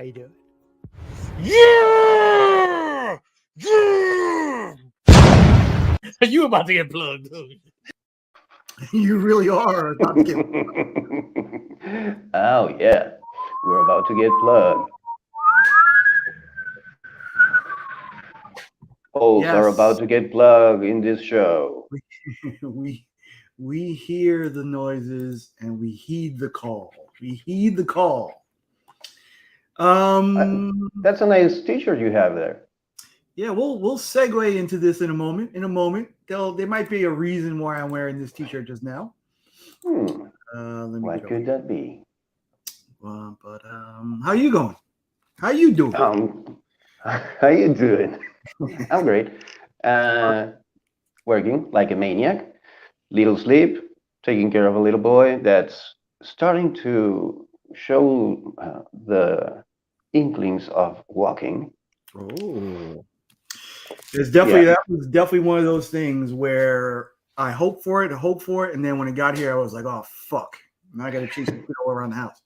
How you doing? Yeah! Yeah! You about to get plugged, dude. You really are about to get. Oh, yeah. We're about to get plugged. Holes are about to get plugged in this show. we hear the noises and we heed the call. We heed the call. That's a nice t-shirt you have there. Yeah, we'll segue into this in a moment. There might be a reason why I'm wearing this t-shirt just now. What could that be? But how you going? How you doing? How you doing? I'm great. Working like a maniac. Little sleep, taking care of a little boy that's starting to show the inklings of walking. Oh, that was definitely one of those things where I hoped for it, and then when it got here, I was like, oh fuck, now I got to chase it all around the house.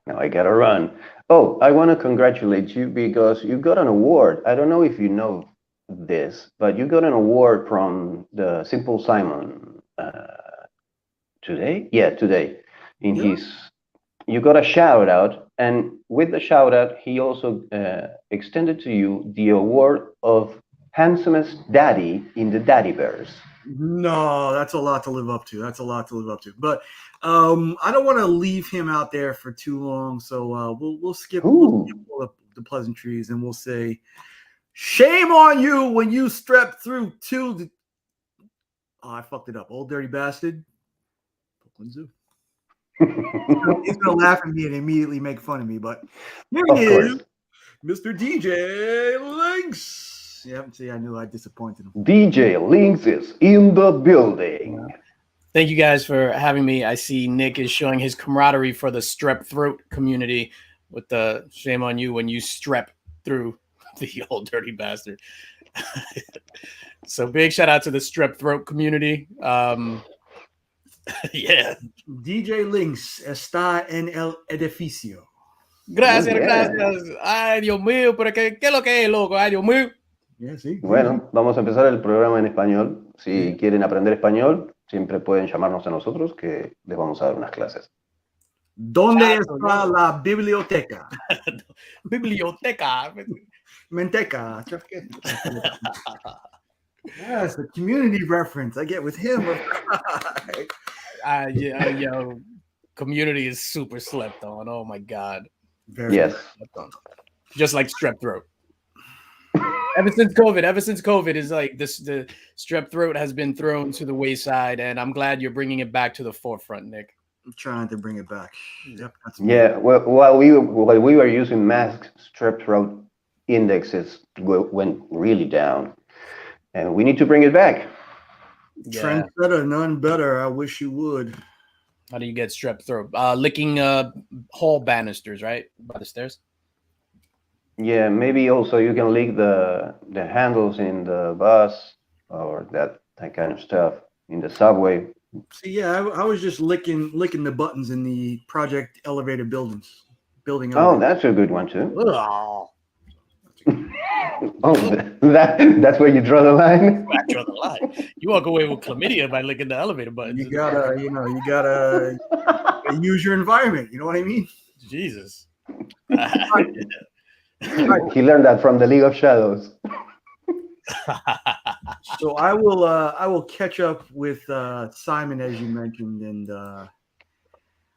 Now I gotta run. Oh, I want to congratulate you because you got an award. I don't know if you know this, but you got an award from the Simple Simon today. Yeah, today. You got a shout out, and with the shout out, he also extended to you the award of handsomest daddy in the Daddyverse. No, that's a lot to live up to. But I don't want to leave him out there for too long, so we'll skip all the pleasantries and we'll say, shame on you when you stepped through to. Oh, I fucked it up. Old dirty bastard. Brooklyn Zoo. He's gonna laugh at me and immediately make fun of me, but here he is, Mr. DJ Linx. Yeah, see, I knew I disappointed him. DJ Linx is in the building. Thank you guys for having me. I see Nick is showing his camaraderie for the strep throat community with the shame on you when you strep through the old dirty bastard. So big shout out to the strep throat community. Yeah. DJ Linx está en el edificio. Gracias. Ay, Dios mío, pero ¿qué es lo que es, loco? Ay, Dios mío. Yeah, sí. Bueno, vamos a empezar el programa en español. Si quieren aprender español, siempre pueden llamarnos a nosotros que les vamos a dar unas clases. ¿Dónde está la biblioteca? Biblioteca. Menteca. Yes, the community reference I get with him. Yo, community is super slept on. Oh my God. Yes. Just like strep throat. Ever since COVID is like this, the strep throat has been thrown to the wayside, and I'm glad you're bringing it back to the forefront, Nick. I'm trying to bring it back. Yep. Yeah. Well, while we were using masks, strep throat indexes went really down, and we need to bring it back. Yeah. Trendsetter, none better. I wish you would. How do you get strep throat? Licking hall banisters, right, by the stairs. Yeah, maybe also you can lick the handles in the bus or that kind of stuff in the subway. See, yeah, I was just licking the buttons in the project elevator building. Oh, that's a good one too. Oh, that's where you draw the line. I draw the line. You walk away with chlamydia by licking the elevator buttons. You gotta use your environment. You know what I mean? Jesus. He learned that from the League of Shadows. So I will catch up with Simon as you mentioned, and I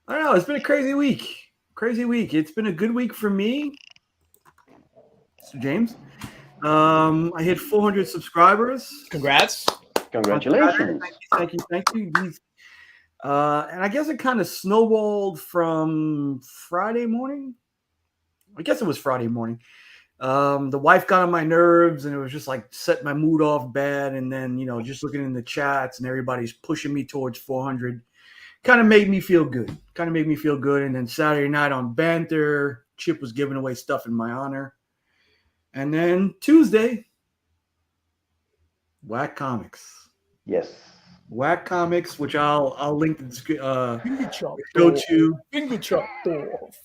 don't know. It's been a crazy week. It's been a good week for me, James. I hit 400 subscribers. Congratulations! Thank you. And I guess it kind of snowballed from Friday morning. I guess it was Friday morning. The wife got on my nerves, and it was just like set my mood off bad. And then, just looking in the chats and everybody's pushing me towards 400, kind of made me feel good. And then Saturday night on Banter, Chip was giving away stuff in my honor. And then Tuesday, Whack Comics. Yes. Whack Comics, which I'll link the go to. Finger chopped off.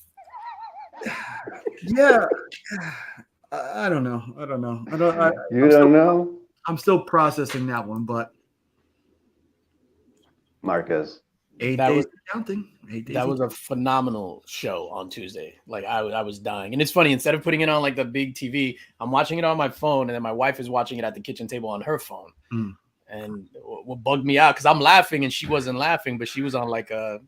Yeah, I don't know. I don't know. You don't know, I'm still processing that one, but Marcus. 8 That days was- of counting. 8 days. That of was a phenomenal show on Tuesday. Like I was dying. And it's funny, instead of putting it on like the big TV, I'm watching it on my phone, and then my wife is watching it at the kitchen table on her phone. Mm. And what bugged me out, because I'm laughing and she wasn't laughing, but she was on like a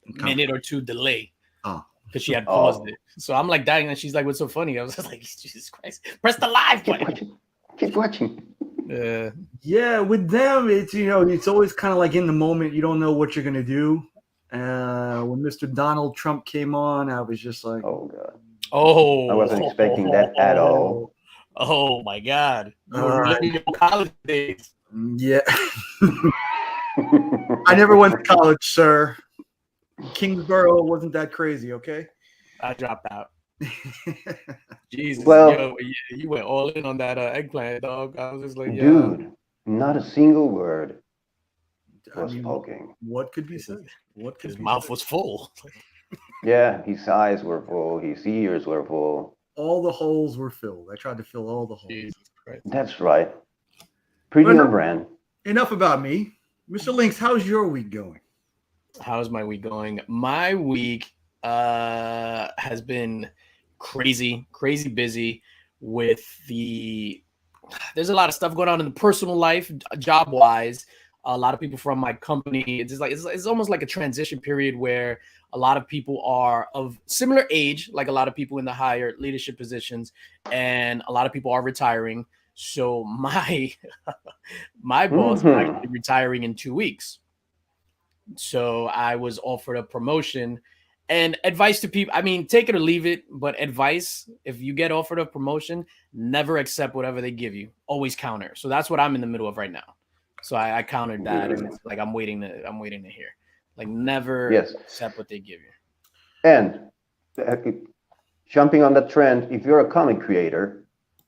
minute or two delay. Oh. Because she had paused it. So I'm like dying, and she's like, "What's so funny?" I was just like, "Jesus Christ, press the live button." Keep watching. Yeah, with them, it's it's always kind of like in the moment. You don't know what you're gonna do. When Mr. Donald Trump came on, I was just like, Oh God. Oh, I wasn't expecting that at all. Oh my God. You were living your college days. Yeah. I never went to college, sir. Kingsborough wasn't that crazy, okay? I dropped out. Jesus. Well, yo, you went all in on that eggplant, dog. I was just like, dude, not a single word was spoken. What could be said? What could his be mouth said? was full. Yeah, his eyes were full, his ears were full. All the holes were filled. I tried to fill all the holes. Jesus Christ. That's right. Pretty on brand. Enough about me. Mr. Linx, how's your week going? How's my week going? My week has been crazy busy with there's a lot of stuff going on in the personal life, job wise. A lot of people from my company, it's almost like a transition period where a lot of people are of similar age, like a lot of people in the higher leadership positions, and a lot of people are retiring. So my boss is actually retiring in 2 weeks. So I was offered a promotion. And advice to people, I mean, take it or leave it, but advice, if you get offered a promotion, never accept whatever they give you. Always counter. So that's what I'm in the middle of right now. So I countered that, and it's like I'm waiting to hear. Like, never accept what they give you. And jumping on that trend, if you're a comic creator,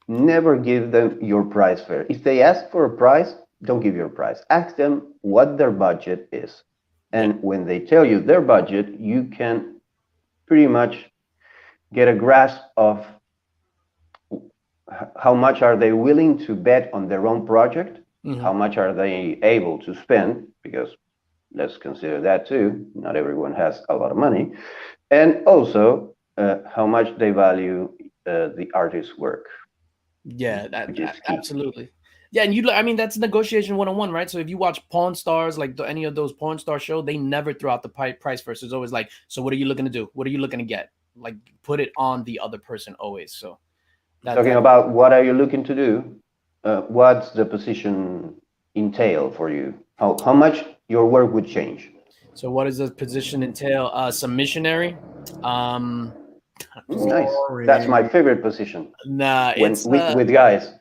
never give them your price fare. If they ask for a price, don't give your price. Ask them what their budget is. And when they tell you their budget, you can pretty much get a grasp of how much are they willing to bet on their own project, how much are they able to spend, because let's consider that too. Not everyone has a lot of money. And also how much they value the artist's work. Yeah, absolutely. Yeah, and I mean, that's negotiation 101, right? So if you watch Pawn Stars, like any of those Pawn Star shows, they never throw out the price first. It's always like, so what are you looking to do? What are you looking to get? Like, put it on the other person always. So talking about what are you looking to do? What's the position entail for you? How much your work would change? So what does the position entail? Some missionary. Nice. That's my favorite position. Nah, it's with guys.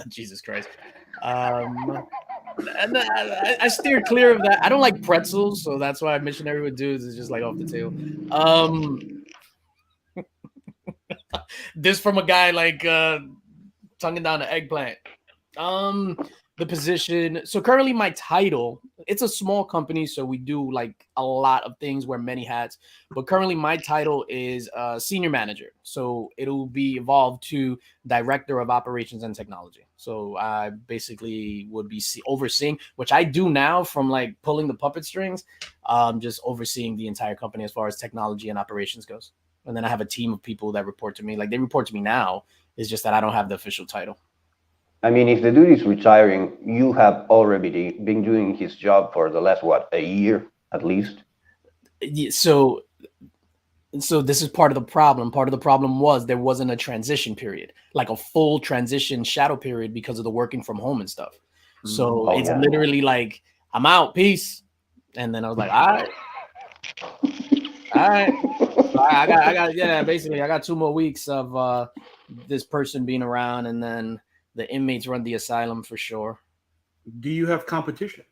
Jesus Christ. And I steered clear of that. I don't like pretzels, so that's why missionary with dudes is just like off the table. This from a guy like tonguing down an eggplant. The position. So currently my title, it's a small company, so we do like a lot of things, wear many hats. But currently my title is senior manager. So it'll be evolved to director of operations and technology. So I basically would be overseeing, which I do now from like pulling the puppet strings, just overseeing the entire company as far as technology and operations goes. And then I have a team of people that report to me. Like they report to me now. It's just that I don't have the official title. I mean, if the dude is retiring, you have already been doing his job for the last, a year at least? So this is part of the problem. Part of the problem was there wasn't a transition period, like a full transition shadow period because of the working from home and stuff. So it's literally like, I'm out, peace. And then I was like, all right. So I got, basically I got 2 more weeks of this person being around, and then the inmates run the asylum for sure. Do you have competition?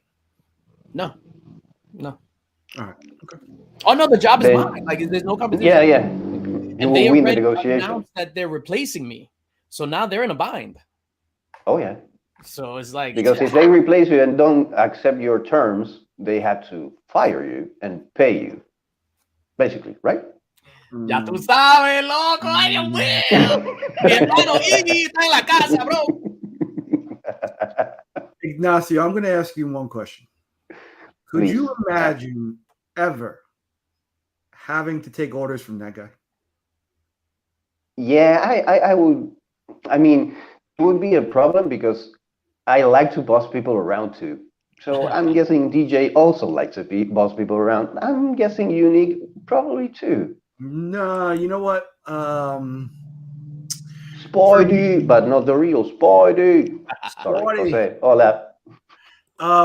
No. All right. Okay. Oh no, the job is mine. Like there's no competition. Yeah. And they already announced that they're replacing me. So now they're in a bind. Oh yeah. So it's like, because if they replace you and don't accept your terms, they have to fire you and pay you, basically, right? Ya tú sabes, loco. Ay, Dios mío. Mi hermano Iggy está en la casa, bro. Ignacio, I'm going to ask you one question. Could Please. you imagine ever having to take orders from that guy? Yeah, I would. I mean, it would be a problem because I like to boss people around too. So I'm guessing DJ also likes to boss people around. I'm guessing Unique probably too. No, you know what? Spidey, but not the real Spidey. Sorry, Jose. Hola.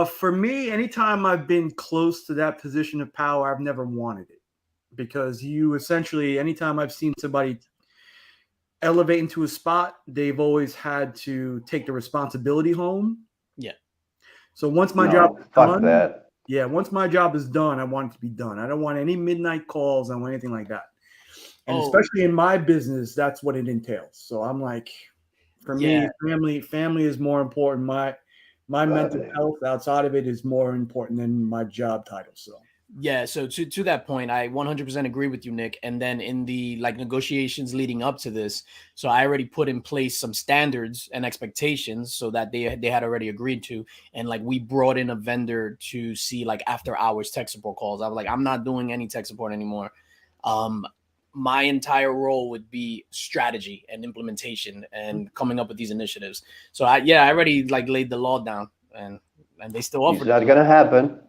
For me, anytime I've been close to that position of power, I've never wanted it. Because you essentially, anytime I've seen somebody elevate into a spot, they've always had to take the responsibility home. Yeah. So once my job is done, that. Yeah, once my job is done, I want it to be done. I don't want any midnight calls. I don't want anything like that. And especially in my business, that's what it entails. So I'm like, for me, family is more important. My mental health outside of it is more important than my job title. So yeah, so to that point, I 100% agree with you, Nick. And then in the like negotiations leading up to this, so I already put in place some standards and expectations so that they had already agreed to. And like we brought in a vendor to see like after hours tech support calls. I was like, I'm not doing any tech support anymore. My entire role would be strategy and implementation and coming up with these initiatives. So I already like laid the law down, and they still offer. It's not gonna happen.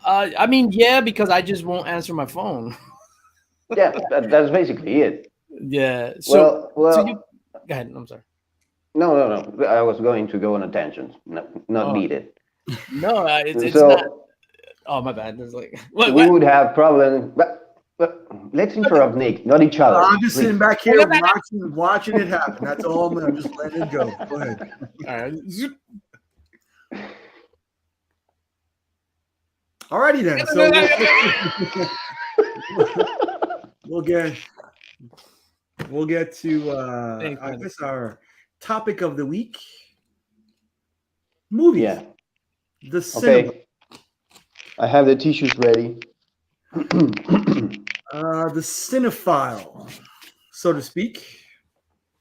I mean, yeah, because I just won't answer my phone. Yeah, that's basically it. Yeah. So, well, go ahead. I'm sorry. No. I was going to go on a tangent. Not needed. No, it's so, not. Oh, my bad. It's like we would have problems. But let's interrupt Nick, not each other. I'm just sitting back here watching it happen. That's all. I'm just letting it go. Go ahead. All right. Alrighty then. So we'll get to I guess our topic of the week. Movies. Yeah. The cinema. Okay. I have the tissues ready. The cinephile, so to speak.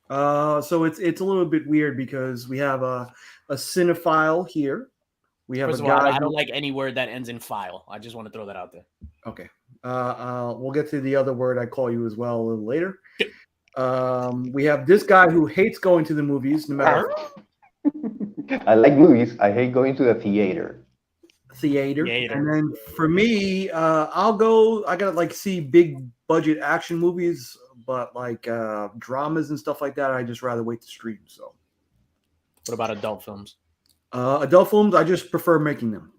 So it's a little bit weird because we have a cinephile here. We have First of all, I don't like any word that ends in file. I just want to throw that out there. Okay. We'll get to the other word I call you as well a little later. We have this guy who hates going to the movies, no matter. I like movies. I hate going to the theater. And then for me, I gotta like see big budget action movies, but like dramas and stuff like that, I just rather wait to stream. So what about adult films? Adult films, I just prefer making them.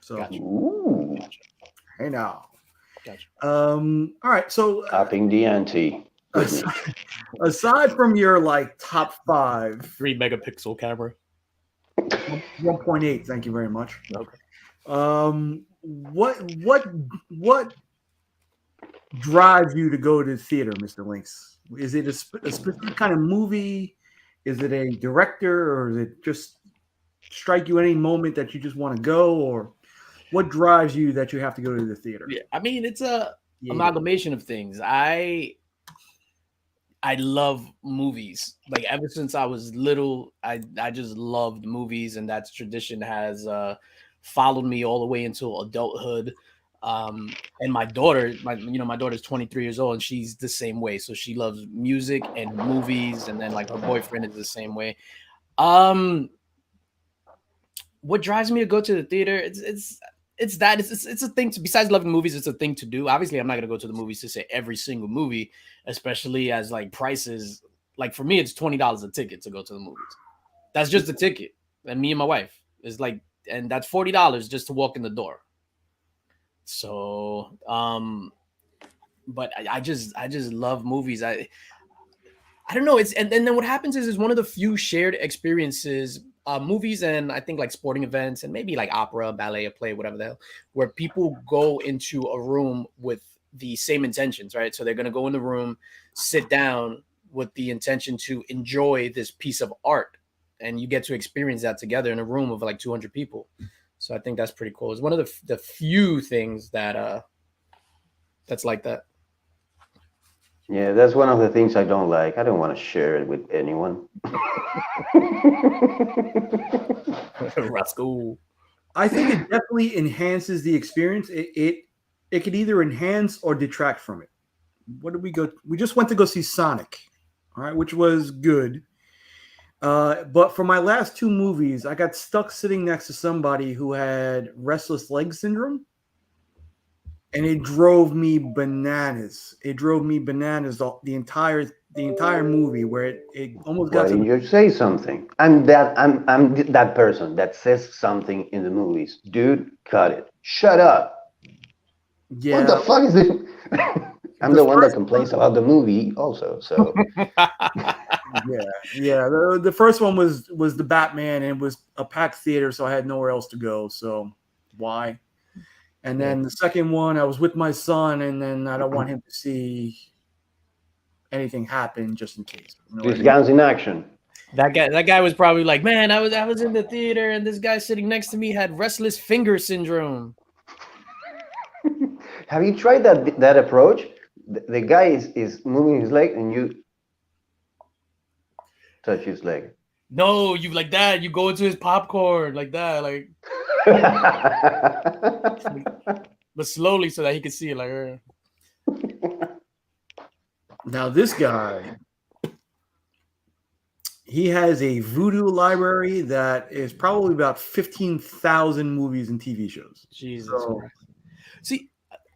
So gotcha. Hey now. Gotcha. All right, so upping the ante. Aside from your like top 5 3-megapixel camera, 1.8, thank you very much. Okay. What drives you to go to the theater, Mr. Linx? Is it a specific kind of movie? Is it a director, or is it just strike you any moment that you just want to go, or what drives you that you have to go to the theater? Yeah, I mean, it's a amalgamation of things. I love movies. Like ever since I was little, I just loved movies, and that tradition has followed me all the way into adulthood. And my daughter, my daughter's 23 years old, and she's the same way. So she loves music and movies, and then like her boyfriend is the same way. What drives me to go to the theater? It's a thing to, besides loving movies, it's a thing to do. Obviously, I'm not gonna go to the movies to say every single movie, especially as like prices. Like for me, it's $20 a ticket to go to the movies. That's just the ticket, and me and my wife is like, and that's $40 just to walk in the door. So, but I just love movies. I don't know. And then what happens is one of the few shared experiences. Movies and I think like sporting events and maybe like opera, ballet, a play, whatever the hell, where people go into a room with the same intentions, right? So they're going to go in the room, sit down with the intention to enjoy this piece of art, and you get to experience that together in a room of like 200 people. So I think that's pretty cool. It's one of the few things that that's like that. Yeah, that's one of the things I don't like. I don't want to share it with anyone. Roscoe. I think it definitely enhances the experience. It could either enhance or detract from it. What did we go? We just went to go see Sonic, all right, which was good. But for my last two movies, I got stuck sitting next to somebody who had restless leg syndrome, and it drove me bananas. It drove me bananas the entire movie, where it almost Why got to didn't you say something? I'm that person that says something in the movies. Dude, cut it. Shut up. What the yeah. fuck is this? I'm The the one that first complains about the movie also. So yeah. The first one was the Batman, and it was a packed theater, so I had nowhere else to go. So why? And then the second one, I was with my son, and then I don't want him to see anything happen just in case. You know what I these mean? guns in action. That guy was probably like, man, I was in the theater and this guy sitting next to me had restless finger syndrome. Have you tried that approach? The guy is moving his leg and you touch his leg. No, you like that. You go into his popcorn like that, like, but slowly so that he can see it. Like, Now this guy, he has a Voodoo Library that is probably about 15,000 movies and TV shows. Jesus So, Christ. See,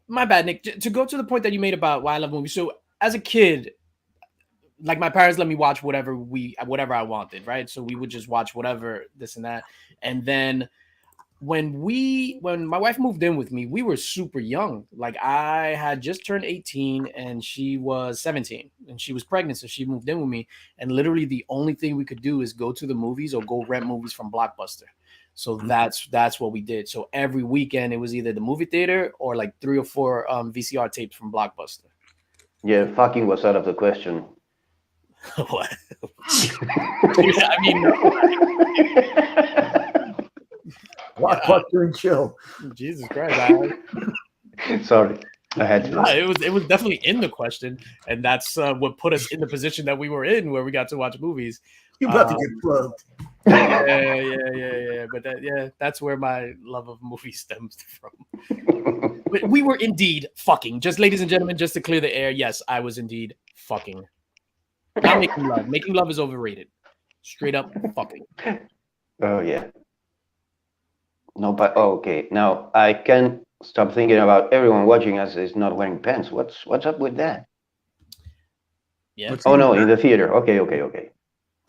my bad, Nick. To go to the point that you made about why I love movies. So as a kid, like my parents let me watch whatever I wanted, right? So we would just watch whatever, this and that. And then when my wife moved in with me, we were super young. Like I had just turned 18 and she was 17 and she was pregnant. So she moved in with me. And literally the only thing we could do is go to the movies or go rent movies from Blockbuster. So that's what we did. So every weekend it was either the movie theater or like 3 or 4 VCR tapes from Blockbuster. Yeah, fucking was out of the question. What? I mean, no. Blockbuster and chill. Jesus Christ! Sorry, I had to. It was definitely in the question, and that's what put us in the position that we were in, where we got to watch movies. You're about to get plugged. Yeah. But that's where my love of movies stems from. But we were indeed fucking. Just ladies and gentlemen, just to clear the air, yes, I was indeed fucking. Not making love. Making love is overrated. Straight up fucking. Oh yeah. No, but okay. Now I can't stop thinking about everyone watching us is not wearing pants. What's up with that? Yeah. Oh no, in the theater. Okay.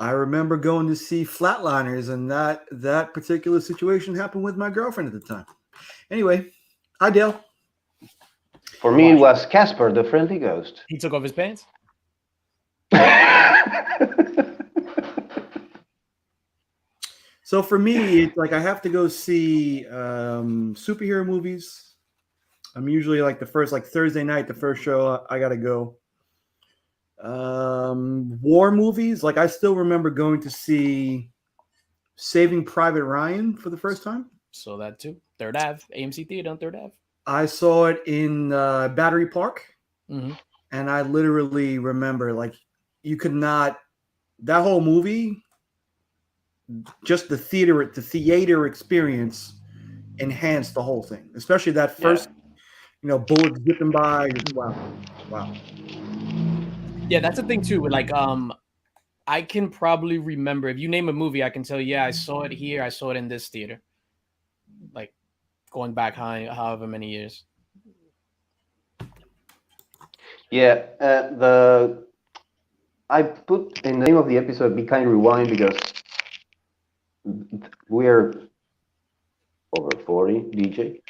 I remember going to see Flatliners, and that particular situation happened with my girlfriend at the time. Anyway, hi Dale. For me, it was Casper, the friendly ghost. He took off his pants. So for me, it's like I have to go see superhero movies. I'm usually like the first, like Thursday night, the first show I gotta go. War movies, like I still remember going to see Saving Private Ryan for the first time. So that too. Third Ave, AMC Theater on Third Ave. I saw it in Battery Park, Mm-hmm. and I literally remember like you could not. That whole movie, just the theater experience enhanced the whole thing, especially that first, bullets zipping by. Wow. Yeah, that's the thing too. Like, I can probably remember if you name a movie, I can tell you, yeah, I saw it here, I saw it in this theater. Like, going back however many years. Yeah, I put in the name of the episode "Be Kind Rewind" because we're over 40, DJ.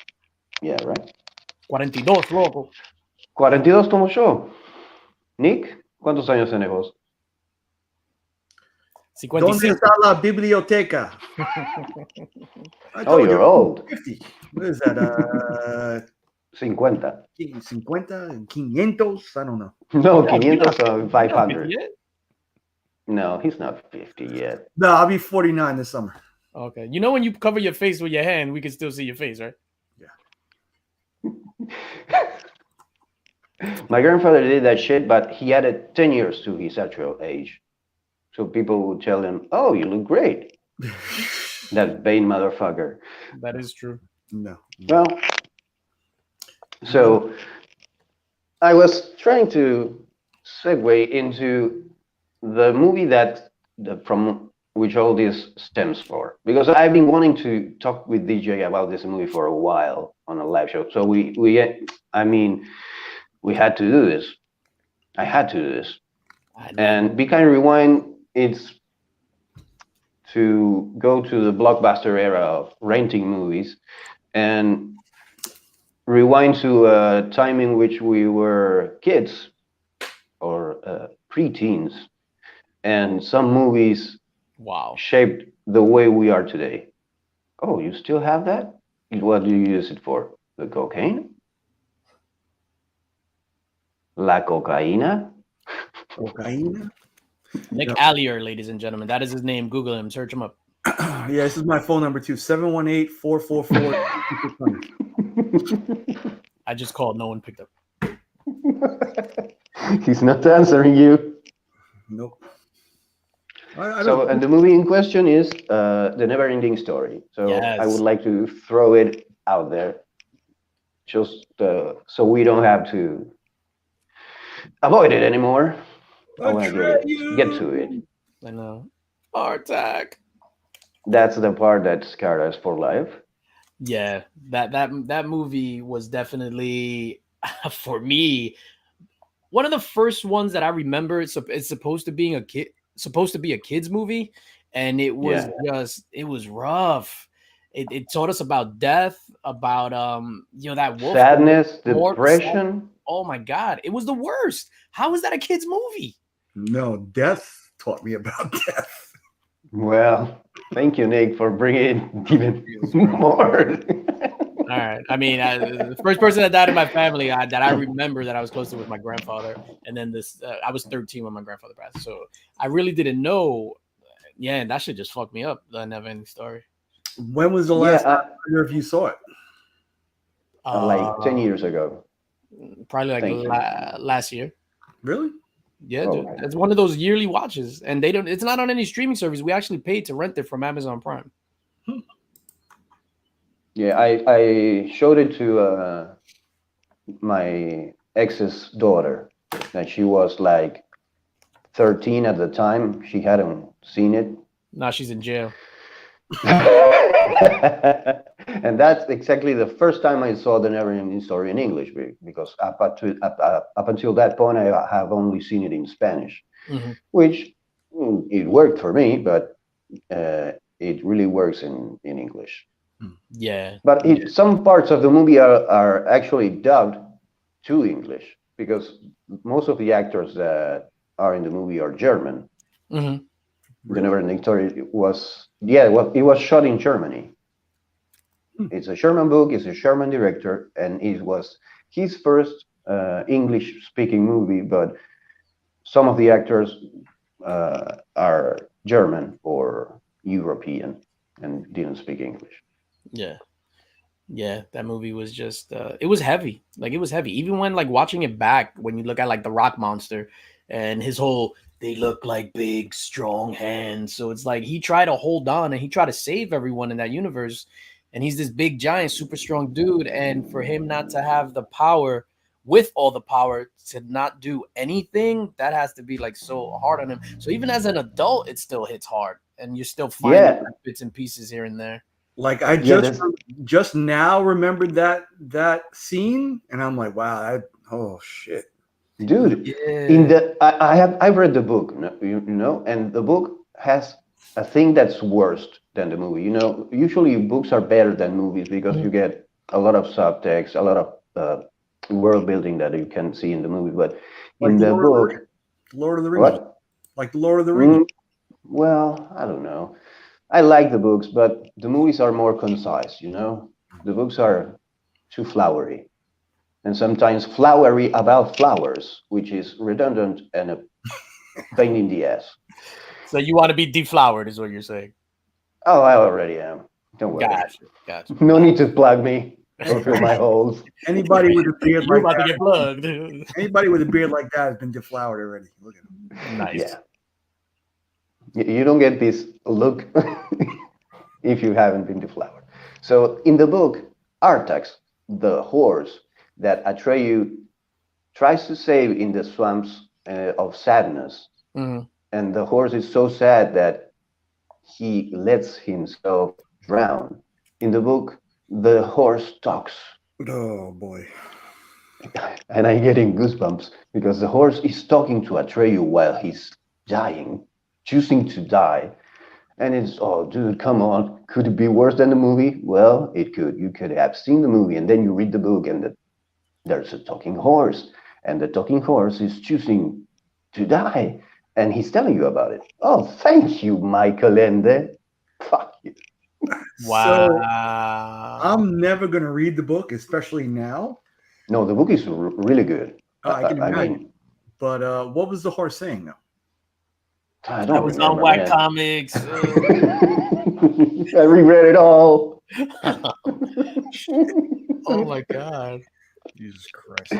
Yeah, right. 42, loco. 42 como yo. Nick, ¿cuántos años tenés vos? 55. ¿Dónde está la biblioteca? Oh, you're old. 50. What is that? 50. 50, 500? I don't know. No, 500 or 500. Yeah. No, he's not 50 yet. No, I'll be 49 this summer. Okay. You know when you cover your face with your hand, we can still see your face, right? Yeah. My grandfather did that shit, but he added 10 years to his actual age. So people would tell him, "Oh, you look great." That vain motherfucker. That is true. No. Well, so I was trying to segue into the movie from which all this stems for, because I've been wanting to talk with DJ about this movie for a while on a live show. So we had to do this. I had to do this. And Be Kind Rewind, it's to go to the blockbuster era of renting movies and rewind to a time in which we were kids or pre-teens, and some movies shaped the way we are today. Oh, you still have that? What do you use it for? The cocaine? La cocaína? Cocaine? Nick Allier, ladies and gentlemen. That is his name. Google him. Search him up. Yeah, this is my phone number too. 718-444. I just called. No one picked up. He's not answering you. Nope. And the movie in question is The Neverending Story. So I would like to throw it out there, just so we don't have to avoid it anymore. I want to get to it. I know. Heart attack. That's the part that scarred us for life. Yeah, that movie was definitely, for me, one of the first ones that I remember. It's supposed to be a kid's movie, and it was it was rough. It taught us about death, about that wolf, sadness, depression. Oh my God, it was the worst. How is that a kid's movie? No, death taught me about death. Well, thank you, Nick, for bringing it even more. All right. I mean, the first person that died in my family that I remember that I was close to was my grandfather. And then I was 13 when my grandfather passed. So I really didn't know. Yeah, and that shit just fucked me up, the Neverending Story. When was the last time either of you saw it? Like 10 years ago. Probably like last year. Really? Yeah, dude. It's one of those yearly watches. And it's not on any streaming service. We actually paid to rent it from Amazon Prime. Yeah, I showed it to my ex's daughter, and she was like 13 at the time. She hadn't seen it. Now she's in jail. And that's exactly the first time I saw the Neverending Story in English, because up until that point I have only seen it in Spanish, which it worked for me, but it really works in English. Yeah. But some parts of the movie are actually dubbed to English, because most of the actors that are in the movie are German. Mm-hmm. The Neverending Story it was shot in Germany. It's a German book, it's a German director, and it was his first English-speaking movie, but some of the actors are German or European and didn't speak English. Yeah, that movie was just it was heavy. Like, it was heavy. Even when, like, watching it back, when you look at, like, the rock monster and his whole, they look like big, strong hands. So it's like he tried to hold on and he tried to save everyone in that universe. And he's this big, giant, super strong dude. And for him not to have the power, with all the power, to not do anything, that has to be, like, so hard on him. So even as an adult, it still hits hard. And you're still finding bits and pieces here and there. Like, I just now remembered that scene, and I'm like, wow, oh shit, dude. Yeah. I've read the book, you know, and the book has a thing that's worse than the movie. You know, usually books are better than movies because you get a lot of subtext, a lot of world building that you can see in the movie. But like in the book, Lord of the Rings, like the Lord of the Rings. Well, I don't know. I like the books, but the movies are more concise, you know? The books are too flowery. And sometimes flowery about flowers, which is redundant and a pain in the ass. So you want to be deflowered, is what you're saying? Oh, I already am. Don't worry. Gotcha. No need to plug me. or fill my holes. Anybody with a beard You're like about to that, get plugged. anybody with a beard like that has been deflowered already. Look at him. Nice. Yeah. You don't get this look if you haven't been deflowered. So in the book, Artax, the horse that Atreyu tries to save in the swamps of sadness, and the horse is so sad that he lets himself drown. In the book, the horse talks. Oh boy. And I'm getting goosebumps because the horse is talking to Atreyu while he's dying, choosing to die. And it's, oh, dude, come on. Could it be worse than the movie? Well, it could. You could have seen the movie and then you read the book and there's a talking horse. And the talking horse is choosing to die. And he's telling you about it. Oh, thank you, Michael Ende. Fuck you. Wow. So, I'm never going to read the book, especially now. No, the book is really good. I can imagine. But what was the horse saying, though? I That was on White Comics. I regret it all. Oh my God. Jesus Christ.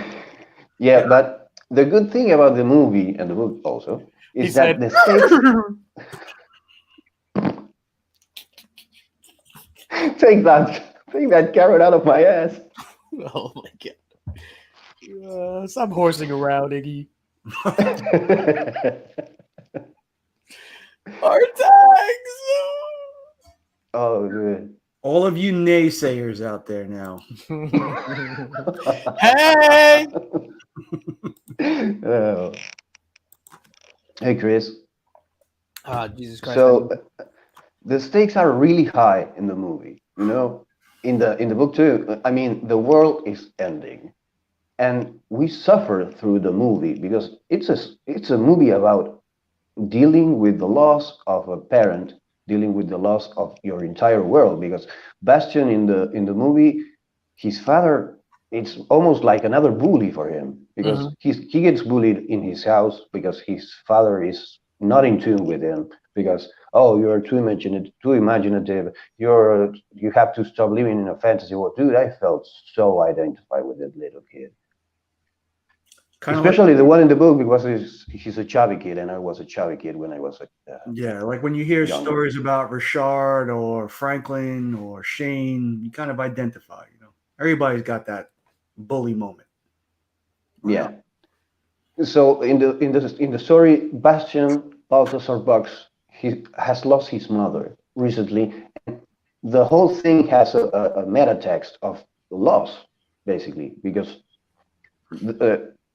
Yeah, but the good thing about the movie and the book also is that the stakes. Take that carrot out of my ass. Oh my God. Stop horsing around, Iggy. Our tags. Oh, good. All of you naysayers out there now. Hey. Oh. Hey, Chris. Jesus Christ. So the stakes are really high in the movie. You know, in the book too. I mean, the world is ending, and we suffer through the movie because it's a movie about dealing with the loss of a parent, dealing with the loss of your entire world. Because Bastian in the movie, his father, it's almost like another bully for him because he gets bullied in his house because his father is not in tune with him because you're too imaginative, you have to stop living in a fantasy world. Dude, I felt so identified with that little kid. Especially the one in the book because he's a chubby kid, and I was a chubby kid when I was like when you hear younger. stories about Richard or Franklin or Shane, you kind of identify. You know, everybody's got that bully moment. Yeah. So in the story, Bastian Balthasar Bucks, he has lost his mother recently, and the whole thing has a meta text of loss, basically, because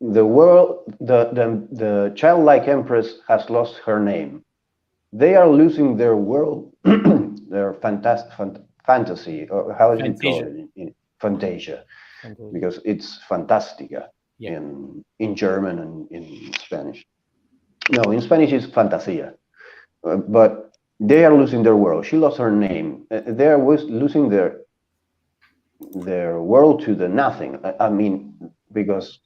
the world, the childlike empress has lost her name. They are losing their world, their fantasy, or how do you call it? Fantasia, because it's Fantastica in German and in Spanish. No, in Spanish it's Fantasia, but they are losing their world. She lost her name. They are losing their world to the nothing. I mean, because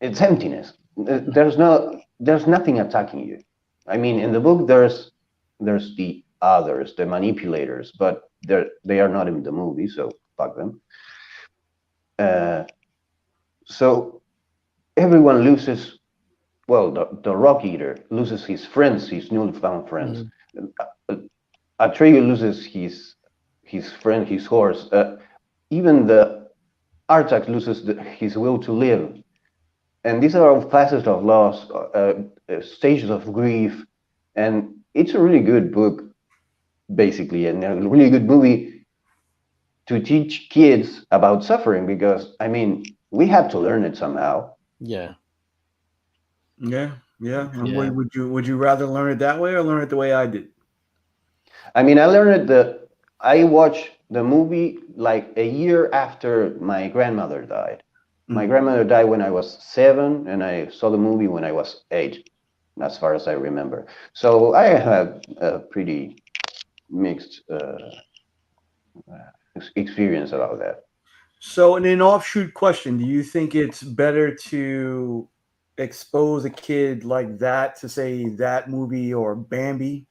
it's emptiness. There's nothing attacking you. I mean, in the book, there's the others, the manipulators, but they are not in the movie, so fuck them. So everyone loses. Well, the Rock Eater loses his friends, his newfound friends. Atreyu loses his friend, his horse. Even the Artax loses his will to live. And these are all facets of loss, stages of grief, and it's a really good book, basically, and a really good movie to teach kids about suffering, because, I mean, we have to learn it somehow. Yeah. Would you rather learn it that way or learn it the way I did? I mean, I watched the movie like a year after my grandmother died. My grandmother died when I was 7, and I saw the movie when I was 8, as far as I remember. So I have a pretty mixed experience about that. So, in an offshoot question, do you think it's better to expose a kid like that to, say, that movie or Bambi?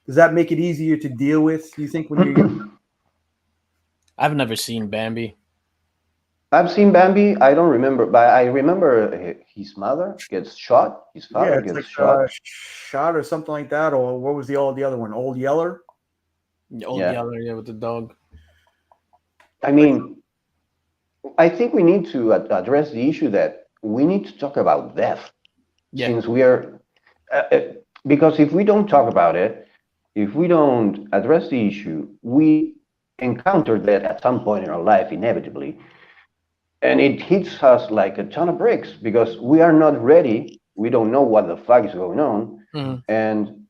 Does that make it easier to deal with, you think, when you're young? I've never seen Bambi. I've seen Bambi. I don't remember, but I remember his mother gets shot. His Yeah, father it's gets like shot. Shot or something like that. Or what was the other one? Old Yeller. Old Yeah. Yeller, yeah, with the dog. I Like, mean, I think we need to address the issue that we need to talk about death, Yeah. since we are, because if we don't talk about it, if we don't address the issue, we encounter that at some point in our life inevitably, and it hits us like a ton of bricks because we are not ready. We don't know what the fuck is going on, Mm-hmm. and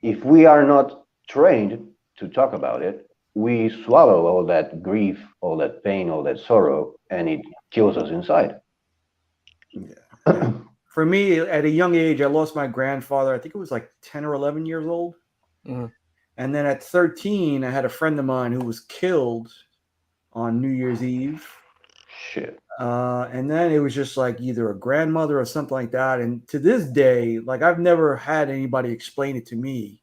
if we are not trained to talk about it, we swallow all that grief, all that pain, all that sorrow, and it kills us inside. yeah. For me, at a young age, I lost my grandfather. I think it was like 10 or 11 years old. Mm-hmm. And then at 13, I had a friend of mine who was killed on New Year's Eve. Shit. And then it was just like either a grandmother or something like that. And to this day, like I've never had anybody explain it to me.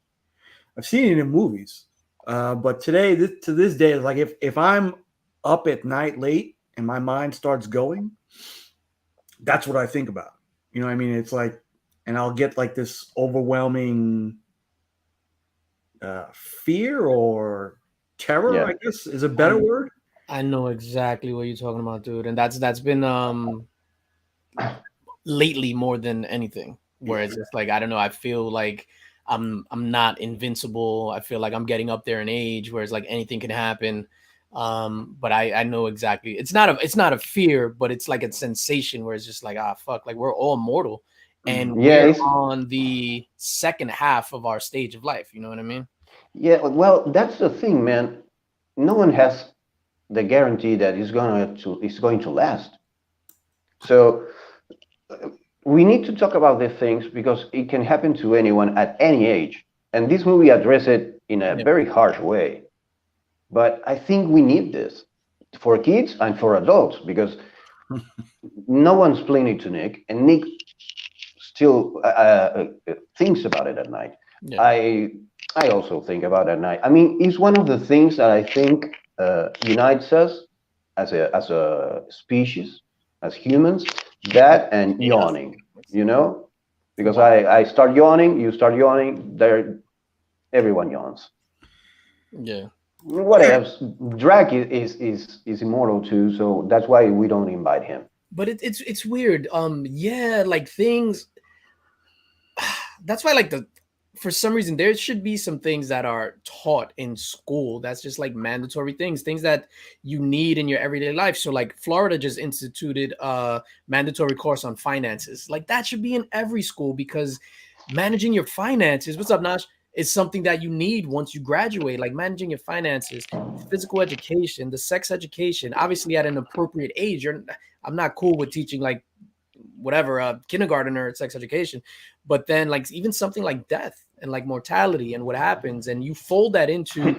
I've seen it in movies. But today, to this day, it's like if I'm up at night late and my mind starts going, that's what I think about. You know what I mean? It's like, and I'll get like this overwhelming fear or terror, Yeah. I guess is a better word. I know exactly what you're talking about, dude, and that's been lately more than anything. Where it's just like I don't know. I feel like I'm not invincible. I feel like I'm getting up there in age, where it's like anything can happen. But I know exactly. It's not a fear, but it's like a sensation where it's just like fuck, like we're all mortal, and Yeah, we're it's, on the second half of our stage of life. You know what I mean? yeah. Well, that's the thing, man. No one has the guarantee that it's going to last. So we need to talk about these things because it can happen to anyone at any age. And this movie addresses it in a Yeah. very harsh way. But I think we need this for kids and for adults because no one's playing it to Nick, and Nick still thinks about it at night. Yeah. I also think about it at night. I mean, it's one of the things that I think unites us as a species, as humans. That and Yeah. yawning, you know, because Wow. I start yawning, you start yawning, there, everyone yawns. Yeah. What else? Drag is immortal too, so that's why we don't invite him. But it's weird. Yeah, like things. That's why like the for some reason there should be some things that are taught in school that's just like mandatory things that you need in your everyday life. So like Florida just instituted a mandatory course on finances. Like that should be in every school because managing your finances, what's up Nash, is something that you need once you graduate. Like managing your finances, physical education, the sex education, obviously at an appropriate age. I'm not cool with teaching like whatever kindergartner sex education, but then like even something like death and like mortality and what happens, and you fold that into a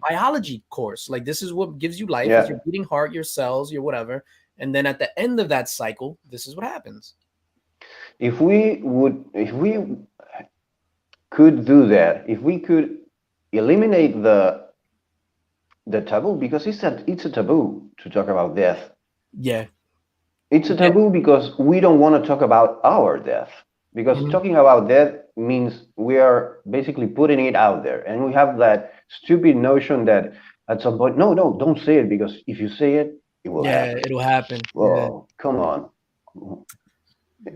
biology course. Like this is what gives you life, is Yeah. your beating heart, your cells, your whatever, and then at the end of that cycle, this is what happens. If we could do that, if we could eliminate the taboo, because it's a taboo to talk about death. Yeah. It's a Yeah. taboo because we don't want to talk about our death. Because Mhm. talking about death means we are basically putting it out there, and we have that stupid notion that at some point, no, no, don't say it because if you say it, it will Yeah, happen. it'll happen. Well, come on.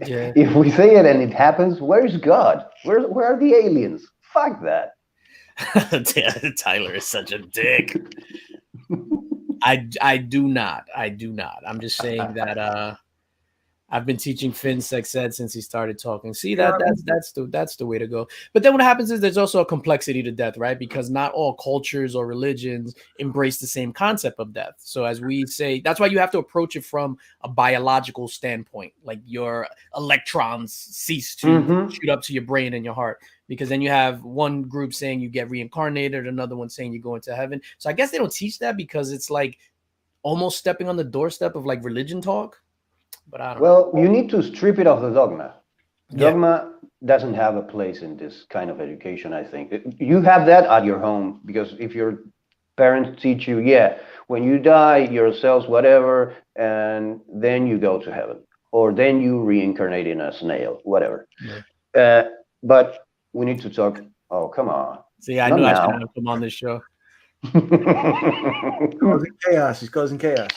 Yeah. If we say it and it happens, where's God? Where are the aliens? Fuck that. Tyler is such a dick. I do not. I'm just saying that I've been teaching Finn sex ed since he started talking. See Yeah, that's the way to go. But then what happens is there's also a complexity to death, right? Because not all cultures or religions embrace the same concept of death. So as we say, that's why you have to approach it from a biological standpoint. Like your electrons cease to shoot up to your brain and your heart. Because then you have one group saying you get reincarnated, another one saying you go into heaven. So I guess they don't teach that because it's like almost stepping on the doorstep of like religion talk. But I don't know. Well, you need to strip it of the dogma. Yeah. Dogma doesn't have a place in this kind of education, I think. You have that at your home because if your parents teach you, yeah, when you die, your cells, whatever, and then you go to heaven, or then you reincarnate in a snail, whatever. Yeah. But we need to talk. Oh, come on. See, I Not knew I now. should have come on this show. Causing chaos. He's causing chaos.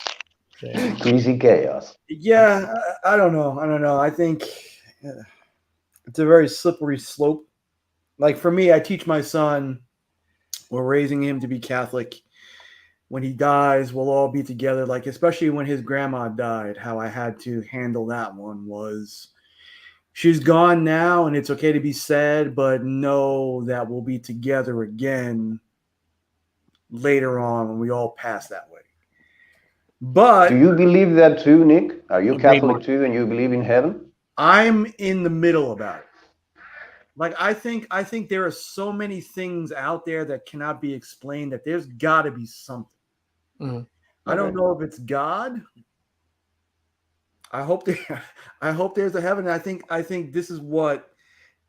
Yeah. Crazy chaos. Yeah, I don't know. I think it's a very slippery slope. Like for me, I teach my son, we're raising him to be Catholic. When he dies, we'll all be together. Like, especially when his grandma died, how I had to handle that one was she's gone now and it's okay to be sad, but know that we'll be together again later on when we all pass that way. But do you believe that too, Nick? Are you Agreed, Catholic Mark. too, and you believe in heaven? I'm in the middle about it. Like I think there are so many things out there that cannot be explained that there's got to be something. Mhm. I don't know if it's God. I hope there's a heaven. I think this is what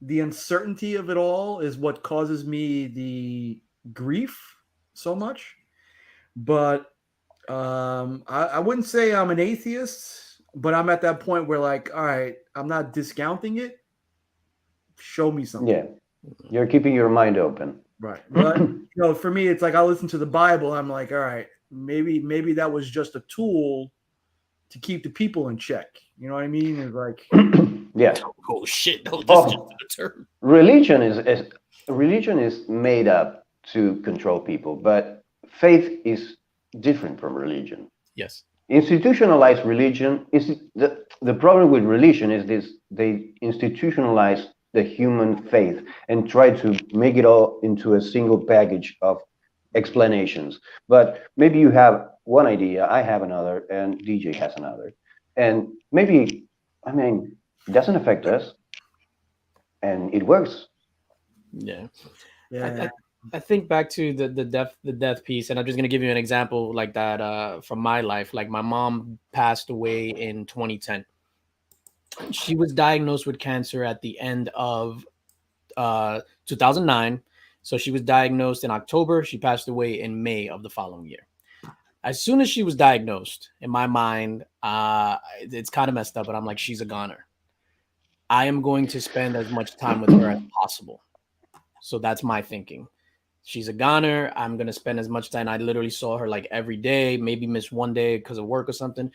the uncertainty of it all is what causes me the grief so much. But I wouldn't say I'm an atheist, but I'm at that point where like, all right, I'm not discounting it. Show me something. Yeah, you're keeping your mind open. Right. But for me, it's like I listen to the Bible. I'm like, all right, maybe that was just a tool to keep the people in check. You know what I mean? It's like, yeah. Oh shit! No, that's just a term. Religion is made up to control people, but faith is different from religion. Yes. Institutionalized religion is the problem with religion is this: they institutionalize the human faith and try to make it all into a single package of explanations. But maybe you have one idea, I have another, and DJ has another, and maybe it doesn't affect us, and it works. Yeah. yeah, I think back to the death piece, and I'm just gonna give you an example like that from my life. Like my mom passed away in 2010. She was diagnosed with cancer at the end of 2009. So she was diagnosed in October. She passed away in May of the following year. As soon as she was diagnosed, in my mind, it's kind of messed up, but I'm like, she's a goner. I am going to spend as much time with her as possible. So that's my thinking. She's a goner. I'm going to spend as much time. I literally saw her like every day, maybe missed one day because of work or something.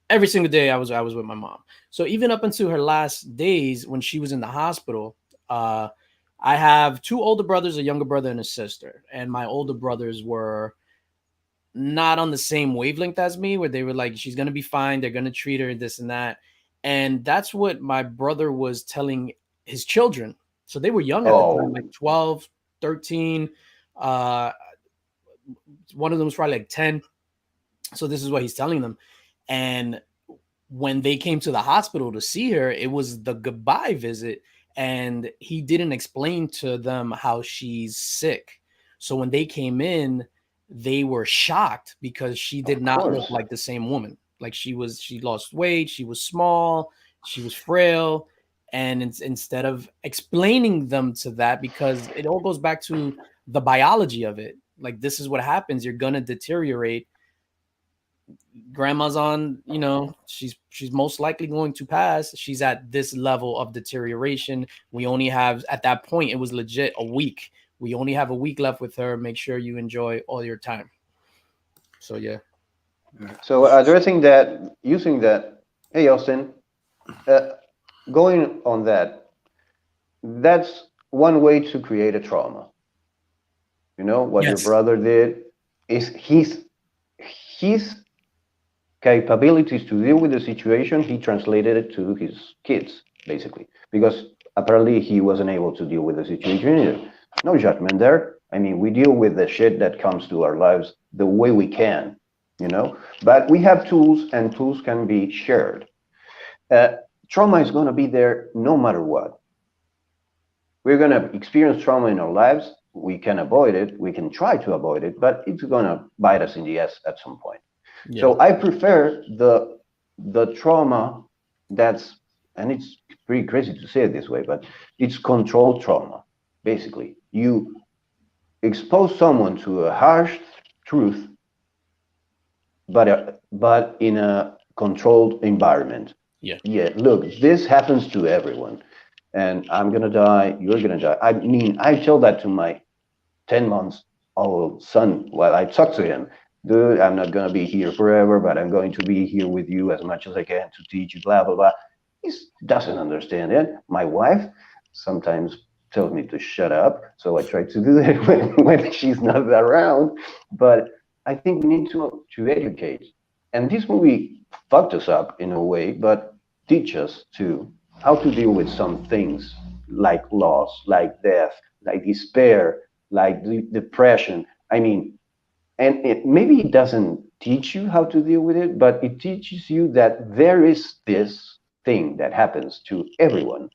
Every single day I was with my mom. So even up until her last days when she was in the hospital, I have two older brothers, a younger brother and a sister. And my older brothers were not on the same wavelength as me, where they were like, she's going to be fine. They're going to treat her, this and that. And that's what my brother was telling his children. So they were young at the time, like 12, 13. One of them was probably like 10. So this is what he's telling them. And when they came to the hospital to see her, it was the goodbye visit. And he didn't explain to them how she's sick. So when they came in, they were shocked because she did not look like the same woman. Like she lost weight, she was small, she was frail. And instead of explaining them to that, because it all goes back to the biology of it. Like, this is what happens. You're going to deteriorate. Grandma's on, she's most likely going to pass. She's at this level of deterioration. We only have, at that point, it was legit a week. We only have a week left with her. Make sure you enjoy all your time. So, yeah. So addressing that, using that, hey, Austin, going on that, that's one way to create a trauma. What your brother did is his capabilities to deal with the situation, he translated it to his kids, basically, because apparently he wasn't able to deal with the situation either. No judgment there. I mean, we deal with the shit that comes to our lives the way we can, but we have tools, and tools can be shared. Trauma is going to be there no matter what. We're going to experience trauma in our lives. We can avoid it. We can try to avoid it, but it's going to bite us in the ass at some point. Yeah. So I prefer the trauma that's, and it's pretty crazy to say it this way, but it's controlled trauma. Basically, you expose someone to a harsh truth, but in a controlled environment. Yeah. Yeah, look, this happens to everyone, and I'm gonna die, you're gonna die. I mean, I tell that to my 10 months old son while I talk to him. Dude, I'm not gonna be here forever, but I'm going to be here with you as much as I can to teach you, blah blah blah. He doesn't understand it. My wife sometimes tells me to shut up, so I try to do that when she's not around. But I think we need to educate. And this movie fucked us up in a way, but teach us to how to deal with some things like loss, like death, like despair, like depression. I mean, and maybe it doesn't teach you how to deal with it, but it teaches you that there is this thing that happens to everyone.